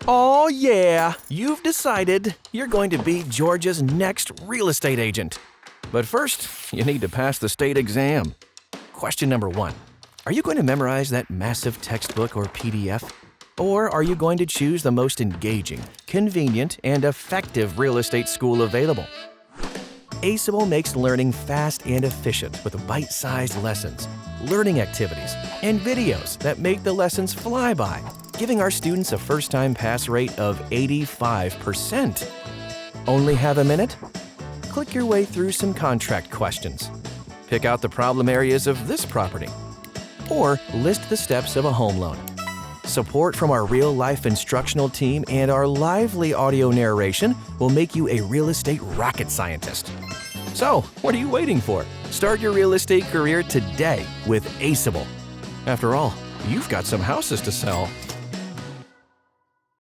Oh yeah, you've decided you're going to be Georgia's next real estate agent. But first, you need to pass the state exam. Question number 1. Are you going to memorize that massive textbook or PDF? Or are you going to choose the most engaging, convenient, and effective real estate school available? Aceable makes learning fast and efficient with bite-sized lessons, learning activities, and videos that make the lessons fly by, giving our students a first-time pass rate of 85%. Only have a minute? Click your way through some contract questions. Pick out the problem areas of this property. Or list the steps of a home loan. Support from our real-life instructional team and our lively audio narration will make you a real estate rocket scientist. So, what are you waiting for? Start your real estate career today with Aceable. After all, you've got some houses to sell.